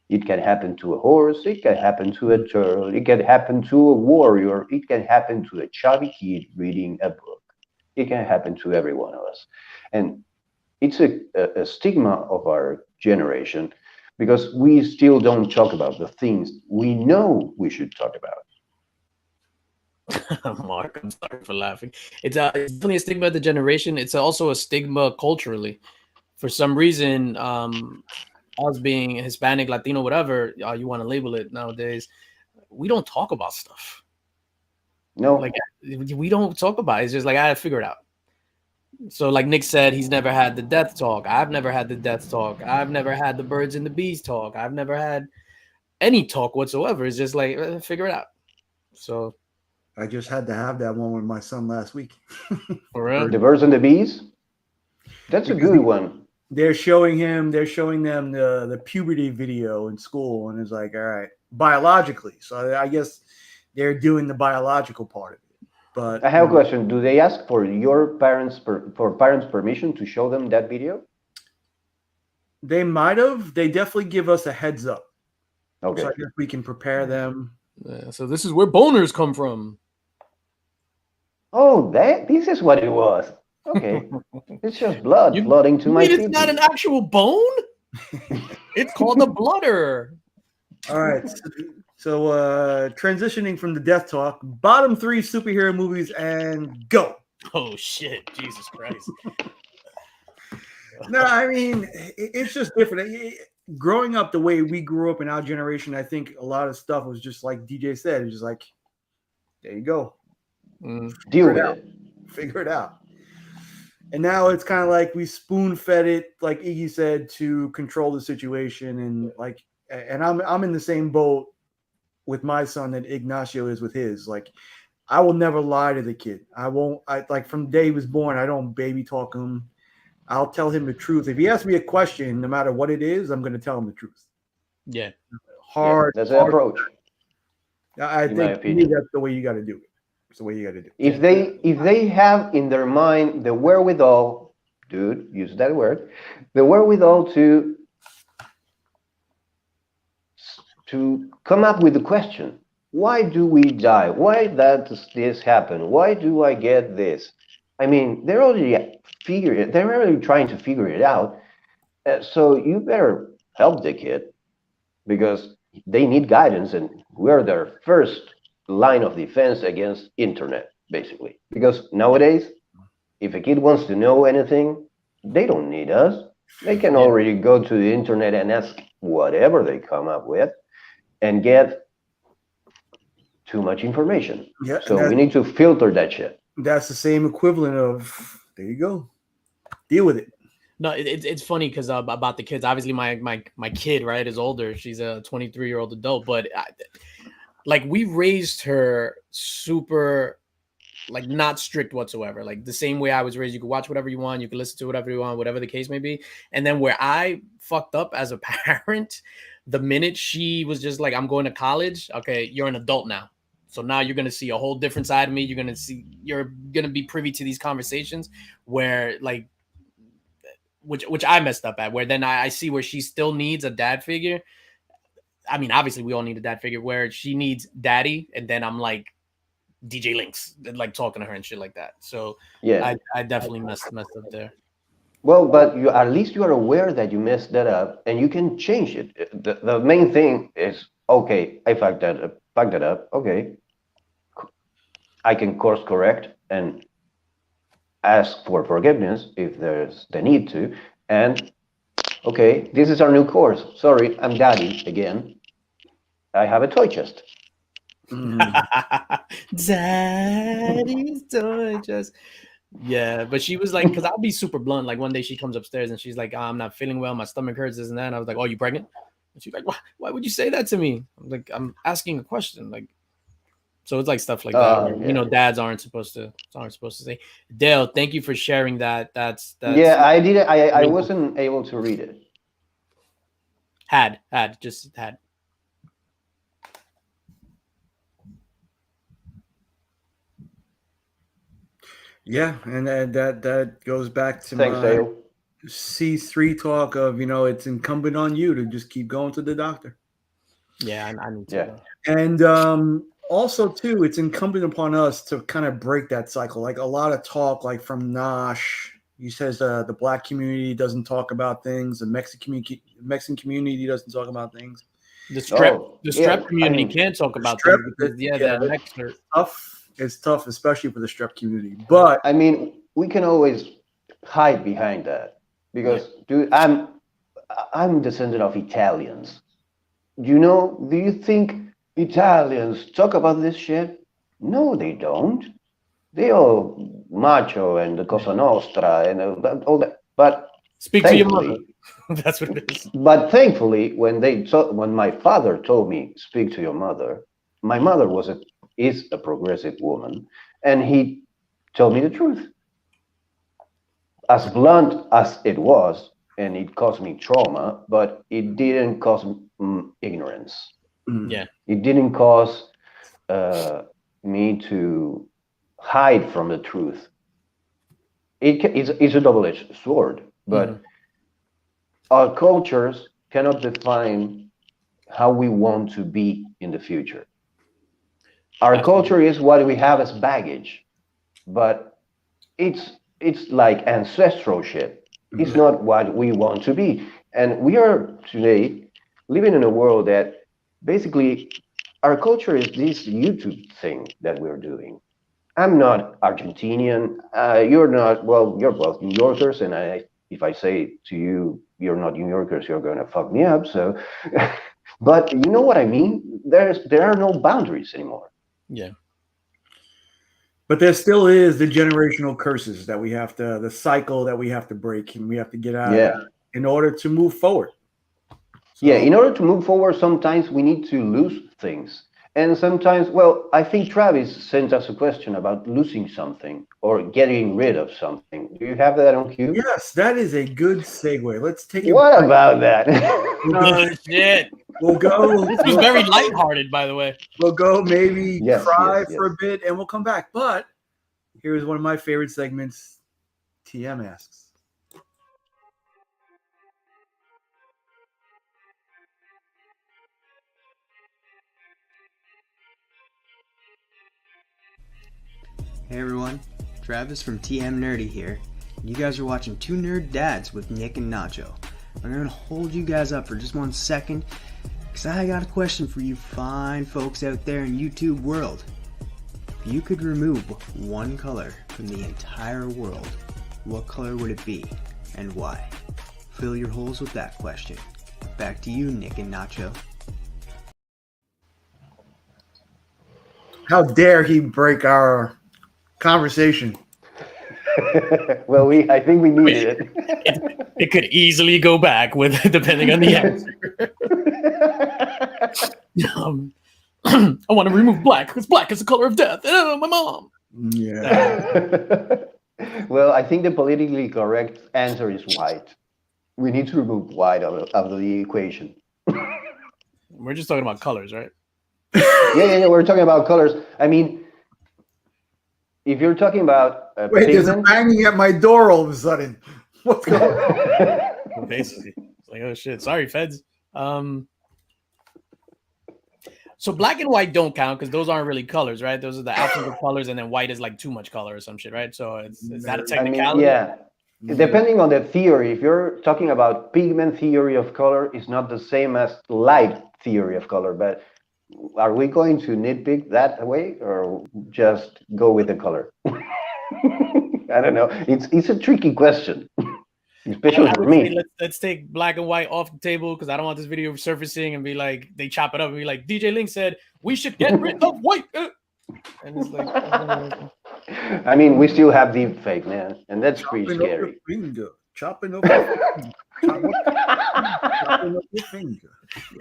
It can happen to a horse, it can happen to a turtle, it can happen to a warrior, it can happen to a chubby kid reading a book. It can happen to every one of us. And it's a stigma of our generation because we still don't talk about the things we know we should talk about. Mark, I'm sorry for laughing. It's definitely a stigma of the generation. It's also a stigma culturally. For some reason, us being Hispanic, Latino, whatever you want to label it nowadays, we don't talk about stuff. No. Like we don't talk about it. It's just like I figure it out. So like Nick said, he's never had the death talk. I've never had the death talk. I've never had the birds and the bees talk. I've never had any talk whatsoever. It's just like figure it out. So I just had to have that one with my son last week. for real? The birds and the bees? That's a good one. They're showing them the puberty video in school, and it's like, all right, biologically. So I guess they're doing the biological part of it. But I have a question. Do they ask for your parents permission to show them that video? They might have. They definitely give us a heads up. Okay. So I guess we can prepare them. So this is where boners come from. Oh, this is what it was. Okay. It's just blood flooding to my It's TV. not an actual bone? It's called a bludder. All right. So transitioning from the death talk, bottom 3 superhero movies and go. Oh shit, Jesus Christ. No, I mean, it's just different. Growing up the way we grew up in our generation, I think a lot of stuff was just like DJ said. It was just like, there you go. Deal with it. Figure it out. And now it's kind of like we spoon fed it, like Iggy said, to control the situation. And I'm in the same boat with my son that Ignacio is with his. Like, I will never lie to the kid. Like from the day he was born, I don't baby talk him. I'll tell him the truth. If he asks me a question, no matter what it is, I'm going to tell him the truth. Yeah. That's the approach. I think that's the way you got to do it. It's the way you got to do it. If they have in their mind the wherewithal, dude, use that word, the wherewithal to come up with the question, why do we die? Why does this happen? Why do I get this? I mean, they're already trying to figure it out. So you better help the kid because they need guidance, and we're their first line of defense against internet, basically. Because nowadays, if a kid wants to know anything, they don't need us. They can already go to the internet and ask whatever they come up with and get too much information. Yeah, so we need to filter that shit. That's the same equivalent of, there you go, deal with it. No, it's funny because about the kids. Obviously, my kid, right, is older. She's a 23-year-old adult, but like we raised her super, like not strict whatsoever. Like the same way I was raised. You could watch whatever you want. You can listen to whatever you want, whatever the case may be. And then where I fucked up as a parent, the minute she was just like, I'm going to college. Okay, you're an adult now. So now you're going to see a whole different side of me. You're going to be privy to these conversations where like, which I messed up at, where then I see where she still needs a dad figure. I mean, obviously we all need a dad figure where she needs daddy. And then I'm like DJ Linx, like talking to her and shit like that. So yeah, I definitely messed up there. Well, but at least you are aware that you messed that up and you can change it. The main thing is, okay, I fucked that up. Okay. I can course correct and ask for forgiveness if there's the need to, and okay, this is our new course. Sorry, I'm daddy again. I have a toy chest. Daddy's toy chest. Yeah, but she was like, because I'll be super blunt. Like one day she comes upstairs and she's like, oh, I'm not feeling well. My stomach hurts, this and that. And I was like, oh, you pregnant? And she's like, why would you say that to me? I'm like, I'm asking a question. Like, so it's like stuff like that. Where, Yeah. you know, dads aren't supposed to say. Dale, thank you for sharing that. That's yeah, I did it. I wasn't able to read it. Had. Yeah, and that goes back to Thanks, my Dale. C3 talk of, it's incumbent on you to just keep going to the doctor. Yeah, I need to. Yeah. And also, too, it's incumbent upon us to kind of break that cycle. Like a lot of talk, like from Nosh, he says the Black community doesn't talk about things. The Mexican community doesn't talk about things. The strep community can't talk about things because their necks hurt. It's tough, especially for the strep community. But I mean, we can always hide behind that because, dude, I'm descendant of Italians. Do you think Italians talk about this shit? No, they don't. They all macho and the Cosa Nostra and all that. But speak to your mother. That's what it is. But thankfully, when my father told me, speak to your mother, my mother is a progressive woman, and he told me the truth. As blunt as it was, and it caused me trauma, but it didn't cause ignorance. Yeah. It didn't cause me to hide from the truth. It's a double-edged sword, but our cultures cannot define how we want to be in the future. Our culture is what we have as baggage, but it's like ancestral shit. It's not what we want to be. And we are today living in a world that basically our culture is this YouTube thing that we're doing. I'm not Argentinian. You're not, well, you're both New Yorkers. And if I say to you, you're not New Yorkers, you're going to fuck me up. So, but you know what I mean? There are no boundaries anymore. Yeah. But there still is the generational curses that the cycle that we have to break and we have to get out of in order to move forward. So, in order to move forward, sometimes we need to lose things. And sometimes, well, I think Travis sent us a question about losing something or getting rid of something. Do you have that on cue? Yes, that is a good segue. Let's take it. What about that? Oh, shit. We'll go. This was very lighthearted, by the way. We'll go maybe cry for a bit and we'll come back. But here's one of my favorite segments. TM asks. Hey everyone, Travis from TM Nerdy here. You guys are watching Two Nerd Dads with Nick and Nacho. I'm going to hold you guys up for just 1 second because I got a question for you fine folks out there in YouTube world. If you could remove one color from the entire world, what color would it be and why? Fill your holes with that question. Back to you, Nick and Nacho. How dare he break our conversation? Well, I think we needed it. It could easily go back with depending on the answer. I want to remove black because black is the color of death. Oh, my mom. Yeah. Well, I think the politically correct answer is white. We need to remove white out of the equation. We're just talking about colors, right? Yeah. We're talking about colors. I mean, if you're talking about wait, there's a banging at my door all of a sudden. What's going on? Basically, it's like, oh shit, sorry, feds. So black and white don't count because those aren't really colors, right? Those are the absence of colors, and then white is like too much color or some shit, right? So is that a technicality? I mean, depending on the theory, if you're talking about pigment theory of color, it's not the same as light theory of color, but are we going to nitpick that way or just go with the color? I don't know. It's a tricky question, especially I for would say me. let's take black and white off the table because I don't want this video surfacing and be like they chop it up and be like DJ Linx said we should get rid of white. And it's like, I mean, we still have deep fake, man, and that's pretty Chopping up your scary. finger. Chopping up your finger. Chopping up your finger.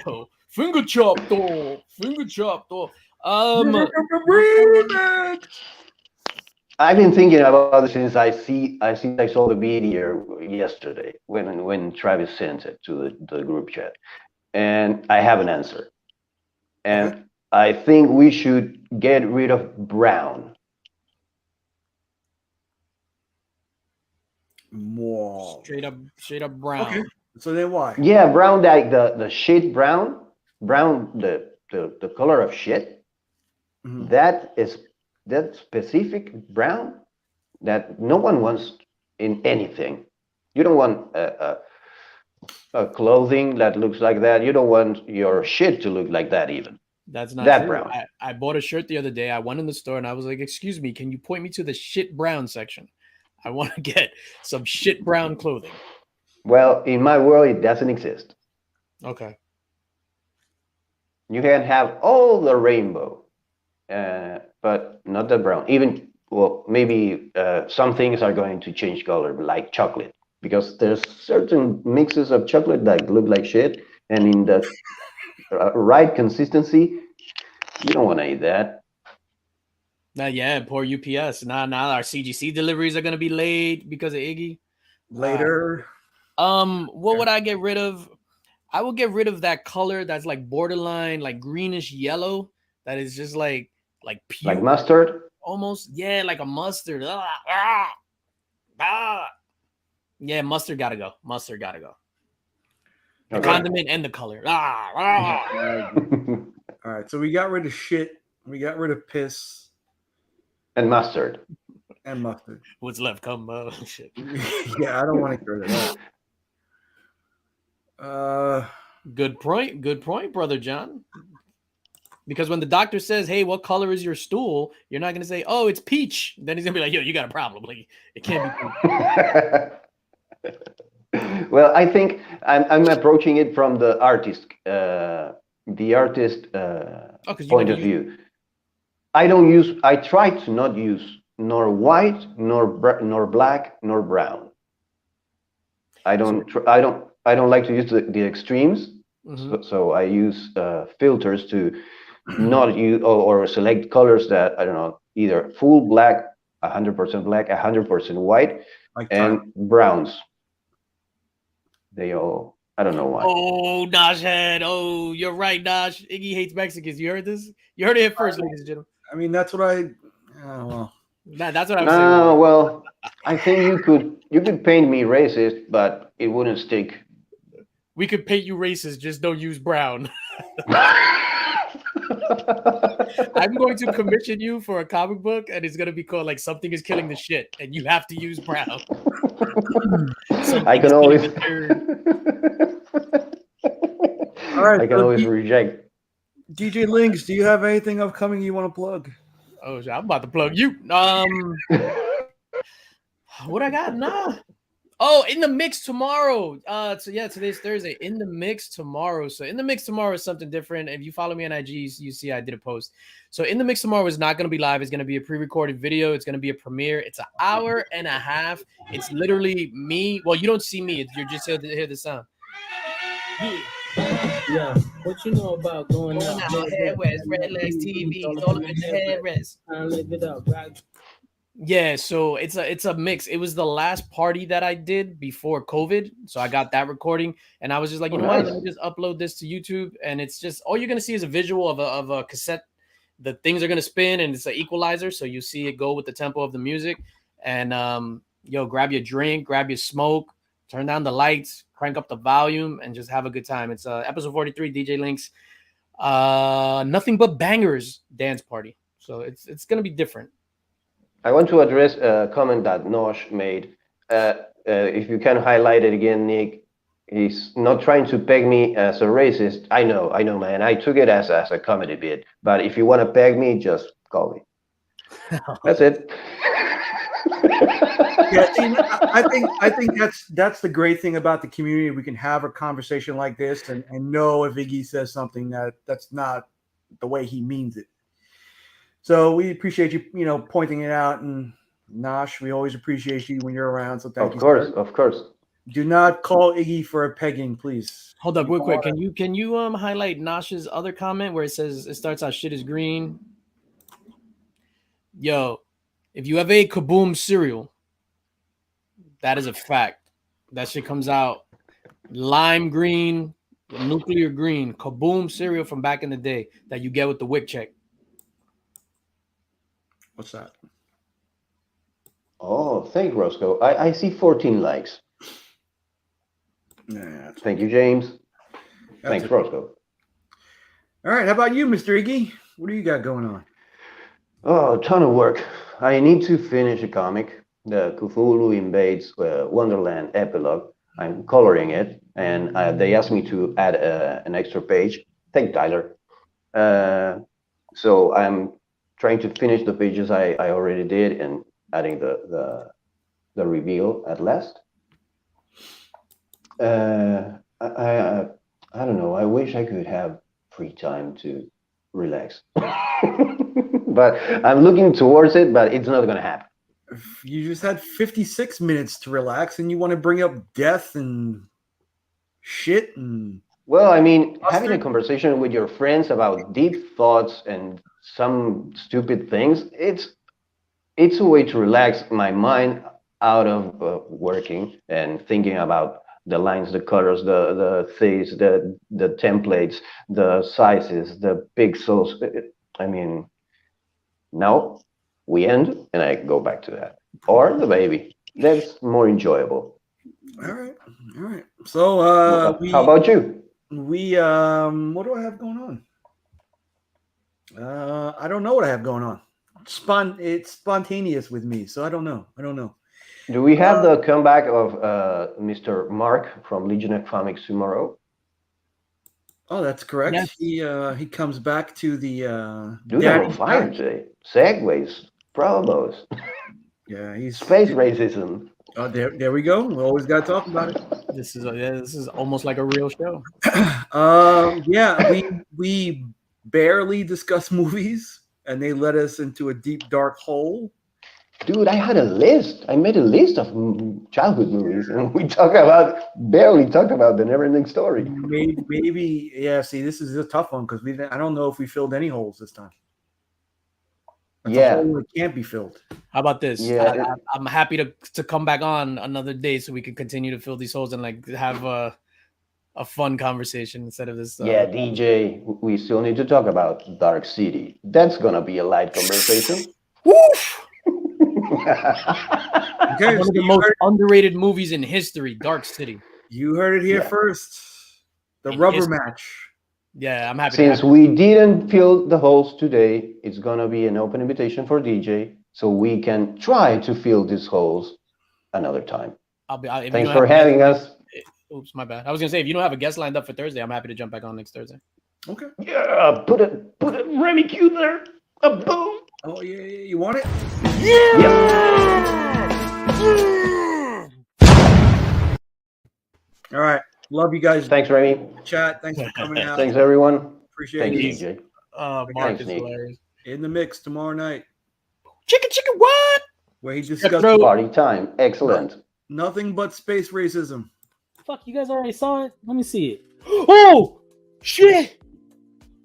yo, finger chopped off. Finger chopped off. I've been thinking about this since I saw the video yesterday when Travis sent it to the group chat, and I have an answer, and Okay. I think we should get rid of brown. Whoa. Straight up brown. Okay. So then why? Yeah, brown, like the shit brown, the color of shit. Mhm. That specific brown that no one wants in anything. You don't want a clothing that looks like that. You don't want your shit to look like that even. That's not That true. brown. I bought a shirt the other day. I went in the store and I was like, "Excuse me, can you point me to the shit brown section? I want to get some shit brown clothing." Well, in my world, it doesn't exist. Okay. You can have all the rainbow, but not the brown. Even, well, maybe some things are going to change color, like chocolate, because there's certain mixes of chocolate that look like shit, and in the right consistency, you don't want to eat that. Yeah, poor UPS. Now our CGC deliveries are gonna be late because of Iggy. Later. What would I get rid of? I would get rid of that color that's like borderline, like greenish yellow. That is just like pure, Like mustard. almost. Yeah, like a mustard. Yeah, mustard gotta go. Mustard gotta go. The Okay. condiment and the color. All right. So we got rid of shit. We got rid of piss And mustard. and mustard. What's left? Come shit. Yeah, I don't want to get rid of that. Good point, brother John. Because when the doctor says, "Hey, what color is your stool?" You're not gonna say, "Oh, it's peach." Then he's gonna be like, "Yo, you got a problem. Like, it can't be peach." Well, I think I'm approaching it from the artist point of view. I try to not use nor white, nor black, nor brown. I don't like to use the extremes. Mhm. So I use filters to not use or select colors that, I don't know, either full black, 100% black, 100% white, like and browns. They all, I don't know why. Oh, Nosh head. Oh, you're right, Nosh. Iggy hates Mexicans. You heard this? You heard it here first, ladies and gentlemen. I mean, that's what I. Well, That's what I was No, saying. well, I think you could paint me racist, but it wouldn't stick. We could paint you racist, just don't use brown. I'm going to commission you for a comic book, and it's going to be called like "Something is Killing the Shit," and you have to use brown. I can always. all right. I can so always reject. DJ Linx, do you have anything upcoming you want to plug? Oh, I'm about to plug you. What I got? Nah. Oh, In the Mix tomorrow. So yeah, today's Thursday. In the Mix tomorrow. So In the Mix tomorrow is something different. If you follow me on IG, you see I did a post. So In the Mix tomorrow is not going to be live. It's going to be a pre-recorded video. It's going to be a premiere. It's an hour and a half. It's literally me. Well, you don't see me. You're just here to hear the sound. Yeah, what you know about going out? Head West, Red Legs TV, all up in the head rest. I live it up, right? Yeah, so it's a mix. It was the last party that I did before COVID, so I got that recording, and I was just like, you know what? Let me just upload this to YouTube, and it's just all you're gonna see is a visual of a cassette. The things are gonna spin, and it's an equalizer, so you see it go with the tempo of the music. And grab your drink, grab your smoke, turn down the lights, crank up the volume, and just have a good time. It's episode 43, DJ Linx. Nothing but bangers dance party. So it's gonna be different. I want to address a comment that Nosh made. If you can highlight it again, Nick. He's not trying to peg me as a racist. I know, man. I took it as a comedy bit. But if you want to peg me, just call me. That's it. Yeah, see, I think that's the great thing about the community. We can have a conversation like this and know if Iggy says something that's not the way he means it. So we appreciate you, pointing it out. And Nosh, we always appreciate you when you're around. So thank you. Of course. Do not call Iggy for a pegging, please. Hold up, real quick. Can you highlight Nosh's other comment where it says it starts out shit is green? Yo, if you ever ate Kaboom cereal, that is a fact. That shit comes out lime green, nuclear green, Kaboom cereal from back in the day that you get with the WIC check. What's that? Oh, thank Roscoe. I see 14 likes. Yeah, thank you, James. Thanks, Roscoe. All right, how about you, Mr. Iggy? What do you got going on? Oh, a ton of work. I need to finish a comic, the Cthulhu Invades Wonderland epilogue. I'm coloring it, and they asked me to add an extra page. Thank Tyler. So I'm trying to finish the pages I already did and adding the reveal at last. I don't know. I wish I could have free time to relax. But I'm looking towards it, but it's not going to happen. You just had 56 minutes to relax, and you want to bring up death and shit and... Well, I mean, having a conversation with your friends about deep thoughts and some stupid things, it's a way to relax my mind out of working and thinking about the lines, the colors, the things, the templates, the sizes, the pixels. I mean, now we end and I go back to that. Or the baby. That's more enjoyable. All right. So how about you? What do I have going on? I don't know what I have going on. It's spontaneous with me, so I don't know. Do we have the comeback of Mr. Mark from Legion of Comics tomorrow? Oh, that's correct. Yes. He comes back to the Dude, I'm on fire today. Segways, promos. Yeah, he's space racism. Oh, there we go. We always got to talk about it. This is almost like a real show. Yeah, we barely discuss movies, and they led us into a deep dark hole. Dude, I had a list. I made a list of childhood movies, and we barely talk about the Neverending Story. Maybe, yeah. See, this is a tough one because I don't know if we filled any holes this time. That's a hole that can't be filled. How about this? Yeah, I'm happy to come back on another day so we can continue to fill these holes and like have a fun conversation instead of this. Yeah, DJ, we still need to talk about Dark City. That's gonna be a light conversation. Woof! Okay, one of the most underrated movies in history, Dark City. You heard it here first. The rubber match. Yeah, I'm happy. Since we didn't fill the holes today, it's gonna be an open invitation for DJ, so we can try to fill these holes another time. Thanks for having us. Oops, my bad. I was gonna say if you don't have a guest lined up for Thursday, I'm happy to jump back on next Thursday. Okay. Yeah, put a Remy Q there. A boom. Oh yeah, you want it? Yeah. All right. Love you guys. Thanks, Remy. Chat. Thanks for coming out. Thanks, everyone. Appreciate it. Thanks, DJ. Mark is hilarious. In the mix tomorrow night. Chicken, what? Where he discusses party time. Excellent. Nothing but space racism. Fuck, you guys already saw it? Let me see it. Oh! Shit!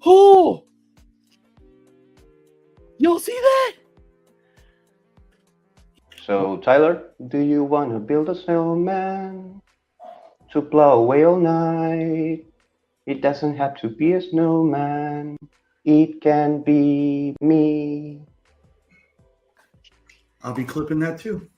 Oh! Y'all see that? So, Tyler, do you want to build a snowman to plow away all night? It doesn't have to be a snowman. It can be me. I'll be clipping that too.